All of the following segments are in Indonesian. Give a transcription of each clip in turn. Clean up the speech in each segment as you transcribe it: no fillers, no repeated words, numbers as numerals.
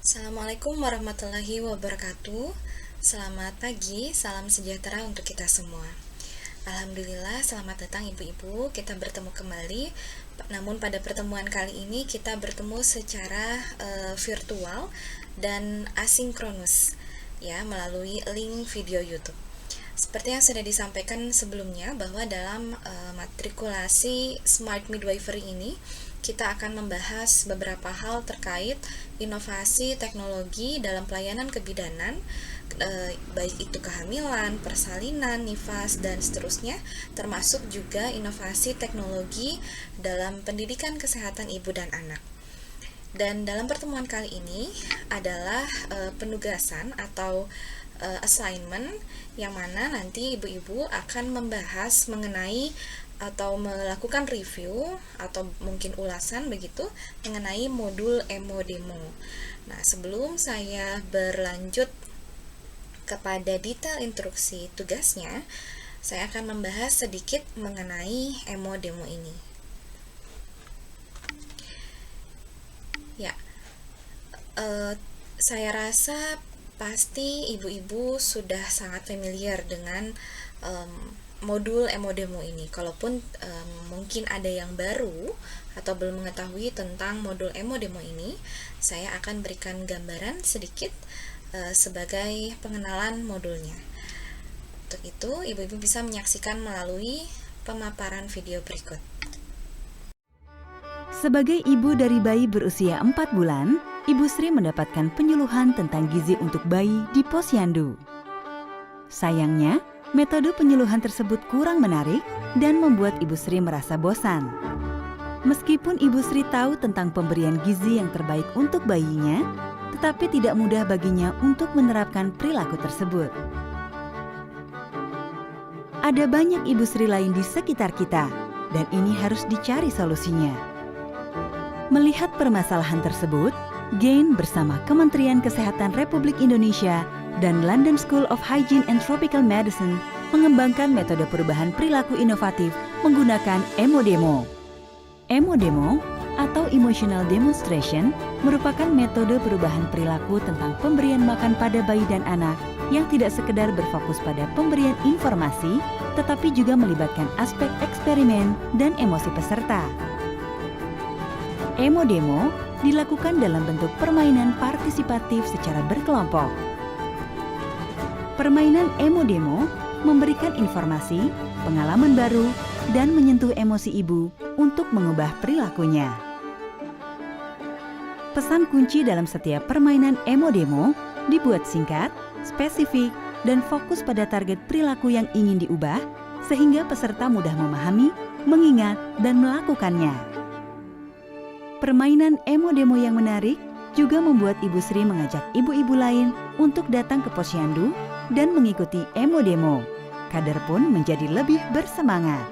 Assalamualaikum warahmatullahi wabarakatuh. Selamat pagi, salam sejahtera untuk kita semua. Alhamdulillah, selamat datang ibu-ibu. Kita bertemu kembali. Namun pada pertemuan kali ini kita bertemu secara virtual dan asinkronus, ya, melalui link video YouTube. Seperti yang sudah disampaikan sebelumnya, bahwa dalam matrikulasi Smart Midwifery ini kita akan membahas beberapa hal terkait inovasi teknologi dalam pelayanan kebidanan, baik itu kehamilan, persalinan, nifas, dan seterusnya, termasuk juga inovasi teknologi dalam pendidikan kesehatan ibu dan anak. Dan dalam pertemuan kali ini adalah penugasan atau assignment, yang mana nanti ibu-ibu akan membahas mengenai atau melakukan review atau mungkin ulasan begitu mengenai modul EMO-DEMO. Nah, sebelum saya berlanjut kepada detail instruksi tugasnya, saya akan membahas sedikit mengenai EMO-DEMO ini. Ya, saya rasa pasti ibu-ibu sudah sangat familiar dengan modul EMO-DEMO ini. Kalaupun mungkin ada yang baru atau belum mengetahui tentang modul EMO-DEMO ini, saya akan berikan gambaran sedikit sebagai pengenalan modulnya. Untuk itu, ibu-ibu bisa menyaksikan melalui pemaparan video berikut. Sebagai ibu dari bayi berusia 4 bulan, Ibu Sri mendapatkan penyuluhan tentang gizi untuk bayi di Posyandu. Sayangnya, metode penyuluhan tersebut kurang menarik dan membuat Ibu Sri merasa bosan. Meskipun Ibu Sri tahu tentang pemberian gizi yang terbaik untuk bayinya, tetapi tidak mudah baginya untuk menerapkan perilaku tersebut. Ada banyak Ibu Sri lain di sekitar kita, dan ini harus dicari solusinya. Melihat permasalahan tersebut, GAIN bersama Kementerian Kesehatan Republik Indonesia dan London School of Hygiene and Tropical Medicine mengembangkan metode perubahan perilaku inovatif menggunakan EMO-DEMO. EMO-DEMO atau Emotional Demonstration merupakan metode perubahan perilaku tentang pemberian makan pada bayi dan anak yang tidak sekedar berfokus pada pemberian informasi, tetapi juga melibatkan aspek eksperimen dan emosi peserta. EMO-DEMO dilakukan dalam bentuk permainan partisipatif secara berkelompok. Permainan EMO-DEMO memberikan informasi, pengalaman baru, dan menyentuh emosi ibu untuk mengubah perilakunya. Pesan kunci dalam setiap permainan EMO-DEMO dibuat singkat, spesifik, dan fokus pada target perilaku yang ingin diubah, sehingga peserta mudah memahami, mengingat, dan melakukannya. Permainan EMO-DEMO yang menarik juga membuat Ibu Sri mengajak ibu-ibu lain untuk datang ke Posyandu dan mengikuti EMO-DEMO. Kader pun menjadi lebih bersemangat.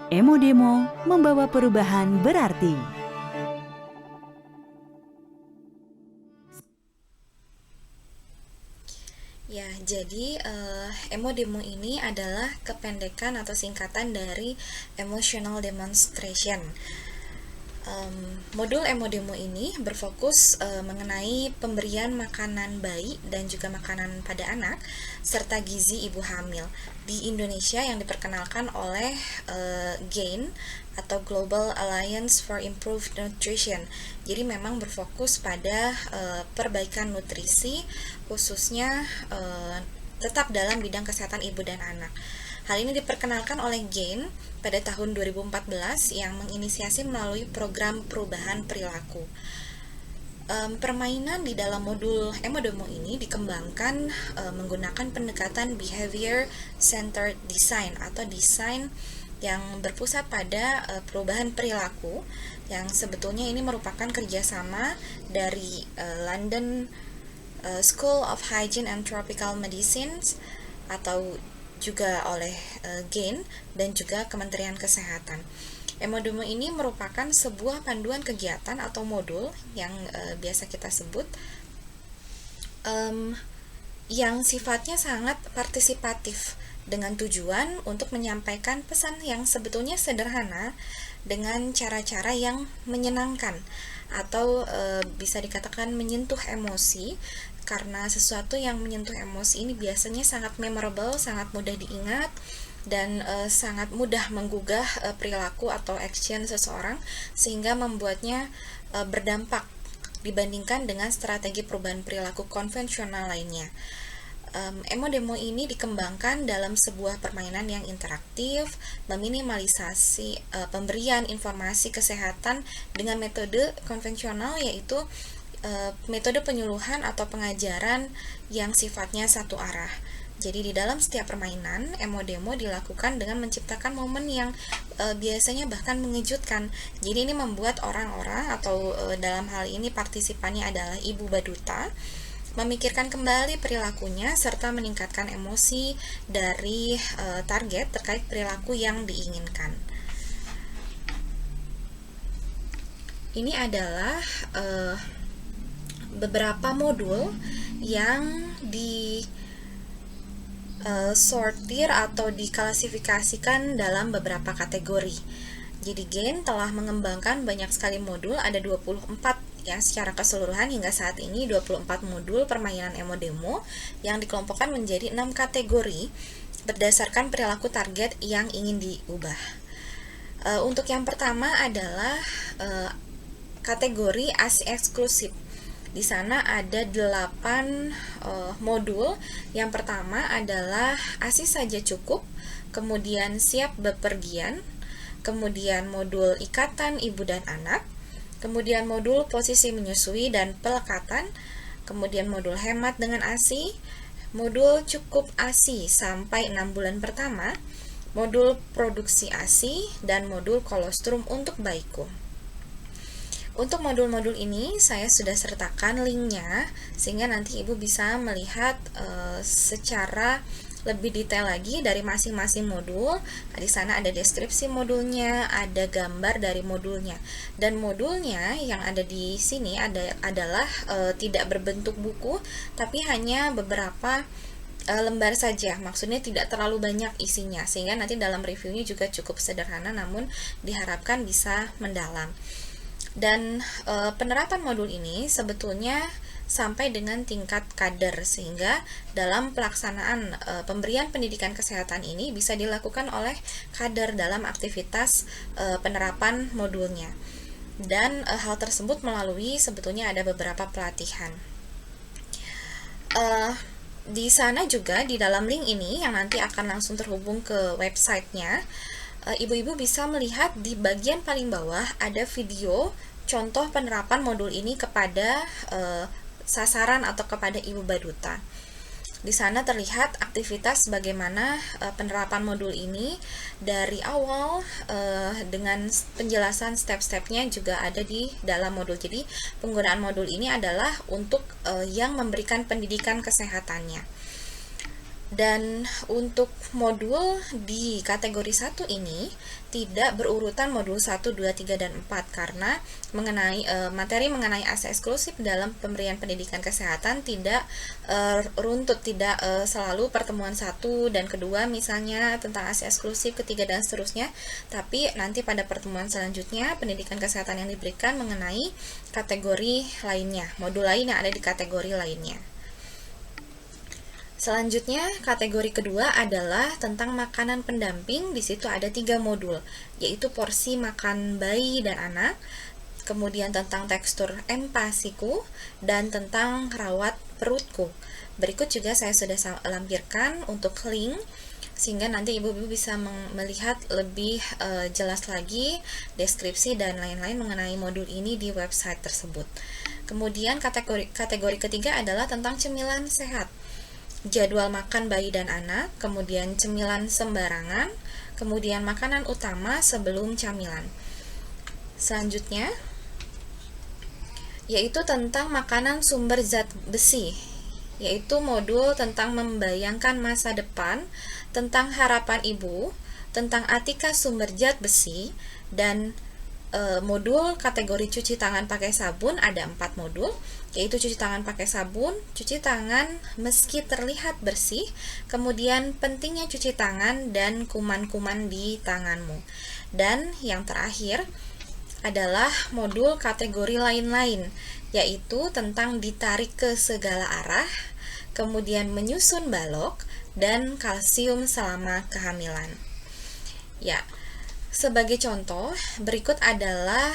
EMO-DEMO membawa perubahan berarti. Ya, jadi EMO-DEMO ini adalah kependekan atau singkatan dari Emotional Demonstration. Modul EMO-DEMO ini berfokus mengenai pemberian makanan bayi dan juga makanan pada anak serta gizi ibu hamil di Indonesia yang diperkenalkan oleh GAIN atau Global Alliance for Improved Nutrition. Jadi memang berfokus pada perbaikan nutrisi, khususnya tetap dalam bidang kesehatan ibu dan anak. Hal ini diperkenalkan oleh GAIN pada tahun 2014 yang menginisiasi melalui program perubahan perilaku. Permainan di dalam modul EMO-DEMO ini dikembangkan menggunakan pendekatan behavior centered design atau desain yang berpusat pada perubahan perilaku, yang sebetulnya ini merupakan kerjasama dari London School of Hygiene and Tropical Medicine atau juga oleh GAIN dan juga Kementerian Kesehatan. EMO-DEMO ini merupakan sebuah panduan kegiatan atau modul yang biasa kita sebut yang sifatnya sangat partisipatif dengan tujuan untuk menyampaikan pesan yang sebetulnya sederhana dengan cara-cara yang menyenangkan atau bisa dikatakan menyentuh emosi, karena sesuatu yang menyentuh emosi ini biasanya sangat memorable, sangat mudah diingat, dan sangat mudah menggugah perilaku atau action seseorang, sehingga membuatnya berdampak dibandingkan dengan strategi perubahan perilaku konvensional lainnya. Emo-demo ini dikembangkan dalam sebuah permainan yang interaktif, meminimalisasi pemberian informasi kesehatan dengan metode konvensional, yaitu metode penyuluhan atau pengajaran yang sifatnya satu arah. Jadi di dalam setiap permainan, emo-demo dilakukan dengan menciptakan momen yang biasanya bahkan mengejutkan. Jadi ini membuat orang-orang atau dalam hal ini partisipannya adalah ibu baduta memikirkan kembali perilakunya serta meningkatkan emosi dari target terkait perilaku yang diinginkan. Ini adalah beberapa modul yang sortir atau diklasifikasikan dalam beberapa kategori. Jadi GAIN telah mengembangkan banyak sekali modul, ada 24 ya secara keseluruhan hingga saat ini, 24 modul permainan emo-demo yang dikelompokkan menjadi 6 kategori berdasarkan perilaku target yang ingin diubah. Untuk yang pertama adalah kategori ASI eksklusif. Di sana ada 8 modul. Yang pertama adalah ASI saja cukup, kemudian siap bepergian, kemudian modul ikatan ibu dan anak, kemudian modul posisi menyusui dan pelekatan, kemudian modul hemat dengan ASI, modul cukup ASI sampai 6 bulan pertama, modul produksi ASI, dan modul kolostrum untuk bayiku. Untuk modul-modul ini saya sudah sertakan linknya, sehingga nanti ibu bisa melihat secara lebih detail lagi dari masing-masing modul. Di sana ada deskripsi modulnya, ada gambar dari modulnya, dan modulnya yang ada di sini adalah tidak berbentuk buku, tapi hanya beberapa lembar saja. Maksudnya tidak terlalu banyak isinya, sehingga nanti dalam reviewnya juga cukup sederhana, namun diharapkan bisa mendalam. Dan penerapan modul ini sebetulnya sampai dengan tingkat kader, sehingga dalam pelaksanaan pemberian pendidikan kesehatan ini bisa dilakukan oleh kader dalam aktivitas penerapan modulnya. Dan hal tersebut melalui sebetulnya ada beberapa pelatihan. Di sana juga di dalam link ini yang nanti akan langsung terhubung ke websitenya, ibu-ibu bisa melihat di bagian paling bawah ada video contoh penerapan modul ini kepada sasaran atau kepada ibu baduta. Di sana terlihat aktivitas bagaimana penerapan modul ini dari awal, dengan penjelasan step-stepnya juga ada di dalam modul. Jadi penggunaan modul ini adalah untuk yang memberikan pendidikan kesehatannya. Dan untuk modul di kategori 1 ini tidak berurutan modul 1, 2, 3, dan 4 karena materi mengenai ASI eksklusif dalam pemberian pendidikan kesehatan tidak runtut, tidak selalu pertemuan 1 dan kedua misalnya tentang ASI eksklusif, ketiga dan seterusnya, tapi nanti pada pertemuan selanjutnya pendidikan kesehatan yang diberikan mengenai kategori lainnya, modul lain yang ada di kategori lainnya. Selanjutnya, kategori kedua adalah tentang makanan pendamping. Di situ ada 3 modul, yaitu porsi makan bayi dan anak, kemudian tentang tekstur empasiku, dan tentang rawat perutku. Berikut juga saya sudah lampirkan untuk link, sehingga nanti ibu-ibu bisa melihat lebih jelas lagi deskripsi dan lain-lain mengenai modul ini di website tersebut. Kemudian kategori ketiga adalah tentang cemilan sehat, jadwal makan bayi dan anak, kemudian cemilan sembarangan, kemudian makanan utama sebelum camilan. Selanjutnya yaitu tentang makanan sumber zat besi, yaitu modul tentang membayangkan masa depan, tentang harapan ibu, tentang etika sumber zat besi, dan modul kategori cuci tangan pakai sabun. Ada 4 modul, yaitu cuci tangan pakai sabun, cuci tangan meski terlihat bersih, kemudian pentingnya cuci tangan dan kuman-kuman di tanganmu. Dan yang terakhir adalah modul kategori lain-lain, yaitu tentang ditarik ke segala arah, kemudian menyusun balok, dan kalsium selama kehamilan. Ya, sebagai contoh, berikut adalah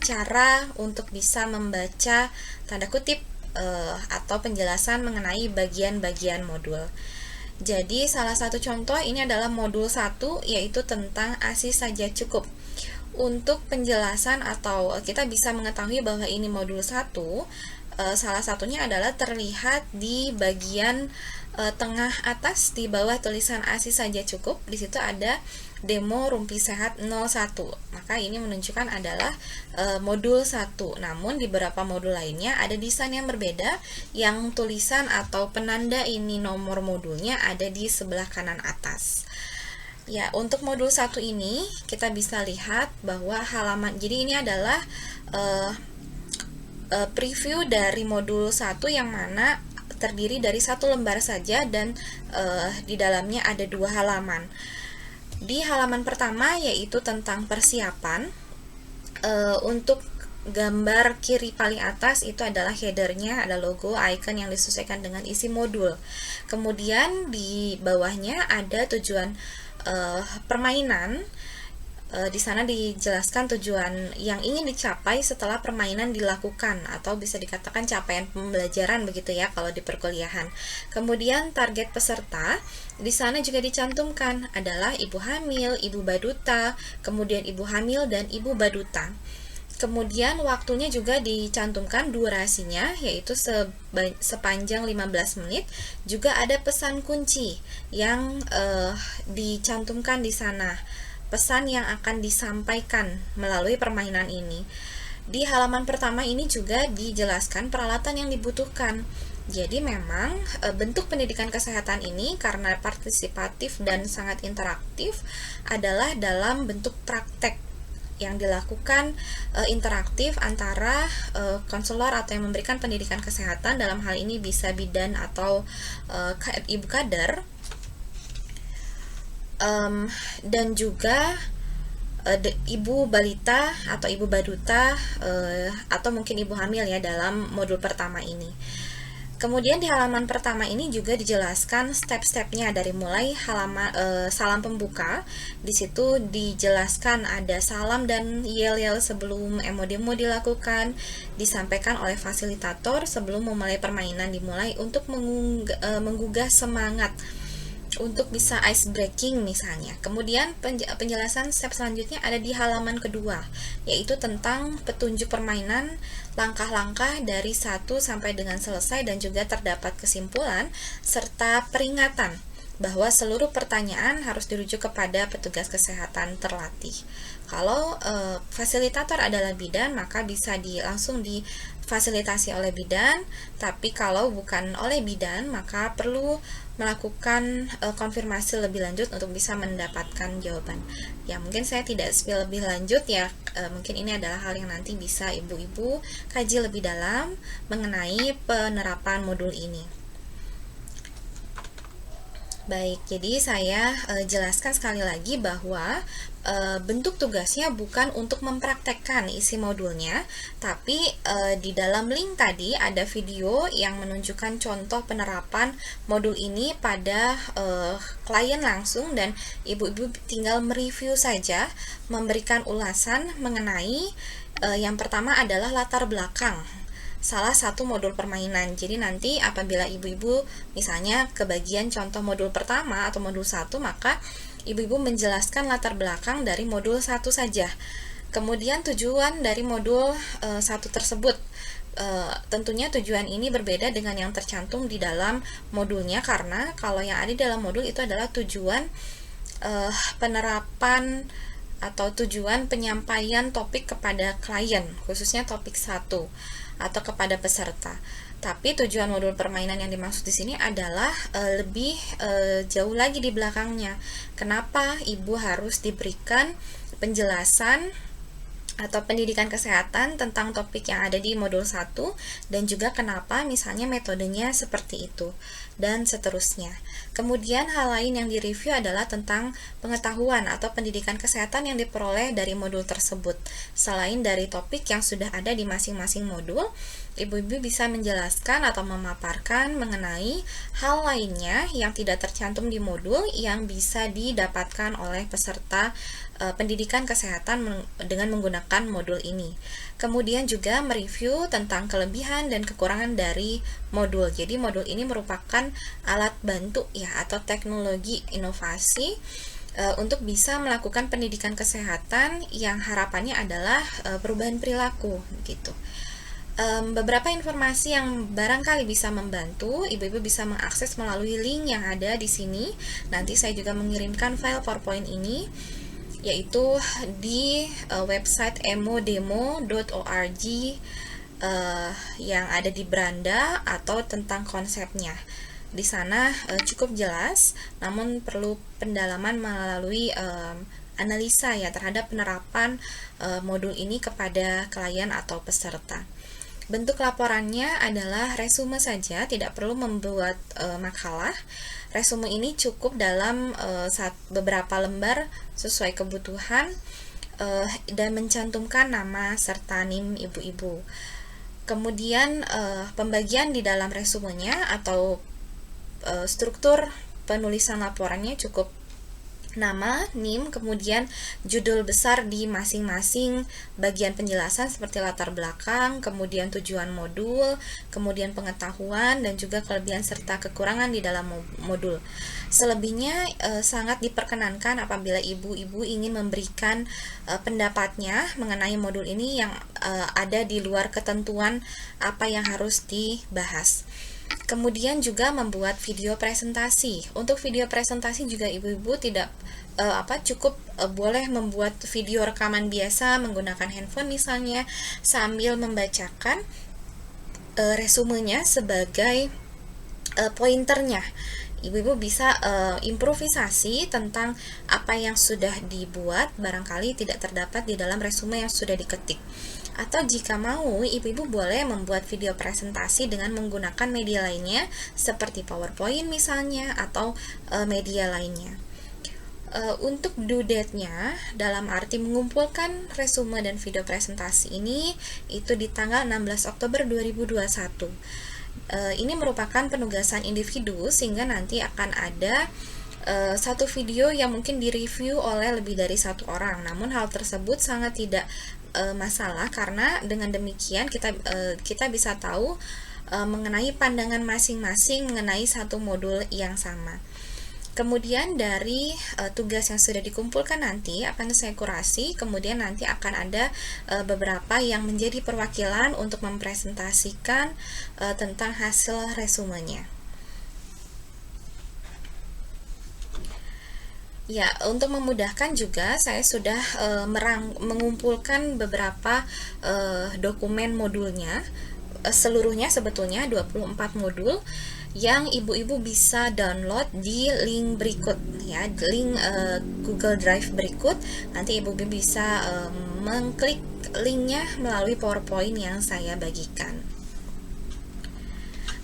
cara untuk bisa membaca tanda kutip atau penjelasan mengenai bagian-bagian modul. Jadi, salah satu contoh ini adalah modul 1, yaitu tentang ASI saja cukup. Untuk penjelasan atau kita bisa mengetahui bahwa ini modul 1, salah satunya adalah terlihat di bagian tengah atas di bawah tulisan ASI saja cukup. Di situ ada demo Rumpi Sehat 01. Maka ini menunjukkan adalah modul 1. Namun di beberapa modul lainnya ada desain yang berbeda, yang tulisan atau penanda ini nomor modulnya ada di sebelah kanan atas. Ya, untuk modul 1 ini kita bisa lihat bahwa halaman, jadi ini adalah preview dari modul 1 yang mana terdiri dari satu lembar saja dan di dalamnya ada 2 halaman. Di halaman pertama yaitu tentang persiapan, untuk gambar kiri paling atas itu adalah headernya, ada logo, icon yang disesuaikan dengan isi modul. Kemudian di bawahnya ada tujuan permainan. Di sana dijelaskan tujuan yang ingin dicapai setelah permainan dilakukan, atau bisa dikatakan capaian pembelajaran begitu ya kalau di perkuliahan. Kemudian target peserta di sana juga dicantumkan adalah ibu hamil, ibu baduta, kemudian ibu hamil dan ibu baduta. Kemudian waktunya juga dicantumkan durasinya, yaitu sepanjang 15 menit. Juga ada pesan kunci yang dicantumkan di sana, pesan yang akan disampaikan melalui permainan ini. Di halaman pertama ini juga dijelaskan peralatan yang dibutuhkan. Jadi memang bentuk pendidikan kesehatan ini karena partisipatif dan sangat interaktif adalah dalam bentuk praktek yang dilakukan interaktif antara konselor atau yang memberikan pendidikan kesehatan, dalam hal ini bisa bidan atau ibu kader, dan juga ibu balita atau ibu baduta atau mungkin ibu hamil ya dalam modul pertama ini. Kemudian di halaman pertama ini juga dijelaskan step-stepnya dari mulai halaman salam pembuka. Di situ dijelaskan ada salam dan yel-yel sebelum emo-demo dilakukan, disampaikan oleh fasilitator sebelum memulai permainan dimulai untuk menggugah semangat untuk bisa ice breaking misalnya. Kemudian penjelasan step selanjutnya ada di halaman kedua, yaitu tentang petunjuk permainan, langkah-langkah dari 1 sampai dengan selesai, dan juga terdapat kesimpulan serta peringatan bahwa seluruh pertanyaan harus dirujuk kepada petugas kesehatan terlatih. Kalau fasilitator adalah bidan, maka bisa langsung difasilitasi oleh bidan, tapi kalau bukan oleh bidan, maka perlu melakukan konfirmasi lebih lanjut untuk bisa mendapatkan jawaban. Ya, mungkin saya tidak spill lebih lanjut ya, mungkin ini adalah hal yang nanti bisa ibu-ibu kaji lebih dalam mengenai penerapan modul ini. Baik, jadi saya jelaskan sekali lagi bahwa bentuk tugasnya bukan untuk mempraktekkan isi modulnya, tapi di dalam link tadi ada video yang menunjukkan contoh penerapan modul ini pada klien langsung, dan ibu-ibu tinggal mereview saja, memberikan ulasan mengenai yang pertama adalah latar belakang salah satu modul permainan. Jadi nanti apabila ibu-ibu misalnya ke bagian contoh modul pertama atau modul 1, maka ibu-ibu menjelaskan latar belakang dari modul 1 saja. Kemudian tujuan dari modul 1 tersebut. Tentunya tujuan ini berbeda dengan yang tercantum di dalam modulnya, karena kalau yang ada di dalam modul itu adalah tujuan penerapan atau tujuan penyampaian topik kepada klien, khususnya topik 1 atau kepada peserta. Tapi tujuan modul permainan yang dimaksud di sini adalah lebih jauh lagi di belakangnya. Kenapa ibu harus diberikan penjelasan atau pendidikan kesehatan tentang topik yang ada di modul 1 dan juga kenapa misalnya metodenya seperti itu dan seterusnya. Kemudian hal lain yang direview adalah tentang pengetahuan atau pendidikan kesehatan yang diperoleh dari modul tersebut. Selain dari topik yang sudah ada di masing-masing modul, ibu-ibu bisa menjelaskan atau memaparkan mengenai hal lainnya yang tidak tercantum di modul yang bisa didapatkan oleh peserta pendidikan kesehatan dengan menggunakan modul ini. Kemudian juga mereview tentang kelebihan dan kekurangan dari modul. Jadi modul ini merupakan alat bantu ya atau teknologi inovasi untuk bisa melakukan pendidikan kesehatan yang harapannya adalah perubahan perilaku gitu. Beberapa informasi yang barangkali bisa membantu, ibu-ibu bisa mengakses melalui link yang ada di sini. Nanti saya juga mengirimkan file PowerPoint ini, yaitu di website emodemo.org yang ada di beranda atau tentang konsepnya. Di sana cukup jelas, namun perlu pendalaman melalui analisa ya terhadap penerapan modul ini kepada klien atau peserta. Bentuk laporannya adalah resume saja, tidak perlu membuat makalah. Resume ini cukup dalam beberapa lembar sesuai kebutuhan dan mencantumkan nama serta NIM ibu-ibu. Kemudian pembagian di dalam resumenya atau struktur penulisan laporannya cukup nama, NIM, kemudian judul besar di masing-masing bagian penjelasan seperti latar belakang, kemudian tujuan modul, kemudian pengetahuan, dan juga kelebihan serta kekurangan di dalam modul. Selebihnya sangat diperkenankan apabila ibu-ibu ingin memberikan pendapatnya mengenai modul ini yang ada di luar ketentuan apa yang harus dibahas. Kemudian juga membuat video presentasi. Untuk video presentasi juga ibu-ibu tidak cukup boleh membuat video rekaman biasa menggunakan handphone misalnya sambil membacakan resumenya sebagai pointernya. Ibu-ibu bisa improvisasi tentang apa yang sudah dibuat, barangkali tidak terdapat di dalam resume yang sudah diketik. Atau jika mau, ibu-ibu boleh membuat video presentasi dengan menggunakan media lainnya seperti PowerPoint misalnya atau media lainnya. Untuk due date-nya dalam arti mengumpulkan resume dan video presentasi ini itu di tanggal 16 Oktober 2021. Ini merupakan penugasan individu sehingga nanti akan ada satu video yang mungkin direview oleh lebih dari satu orang. Namun hal tersebut sangat tidak masalah karena dengan demikian kita bisa tahu mengenai pandangan masing-masing mengenai satu modul yang sama. Kemudian dari tugas yang sudah dikumpulkan nanti akan saya kurasi, kemudian nanti akan ada beberapa yang menjadi perwakilan untuk mempresentasikan tentang hasil resumenya. Ya, untuk memudahkan juga saya sudah mengumpulkan beberapa dokumen modulnya, seluruhnya sebetulnya 24 modul yang ibu-ibu bisa download di link berikut ya, link Google Drive berikut. Nanti ibu-ibu bisa mengklik linknya melalui PowerPoint yang saya bagikan.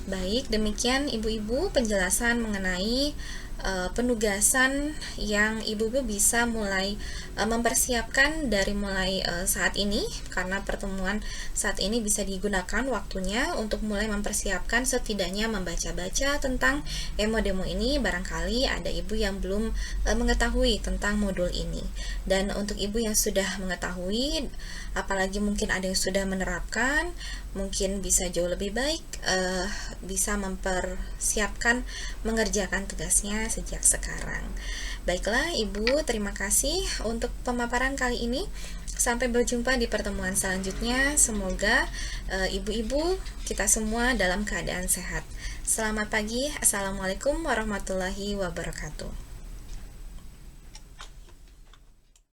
Baik, demikian ibu-ibu penjelasan mengenai penugasan yang ibu-ibu bisa mulai mempersiapkan dari mulai saat ini, karena pertemuan saat ini bisa digunakan waktunya untuk mulai mempersiapkan setidaknya membaca-baca tentang emodemo ini. Barangkali ada ibu yang belum mengetahui tentang modul ini, dan untuk ibu yang sudah mengetahui, apalagi mungkin ada yang sudah menerapkan, mungkin bisa jauh lebih baik bisa mempersiapkan mengerjakan tugasnya sejak sekarang. Baiklah Ibu, terima kasih untuk pemaparan kali ini. Sampai berjumpa di pertemuan selanjutnya. Semoga ibu-ibu kita semua dalam keadaan sehat. Selamat pagi. Assalamualaikum warahmatullahi wabarakatuh.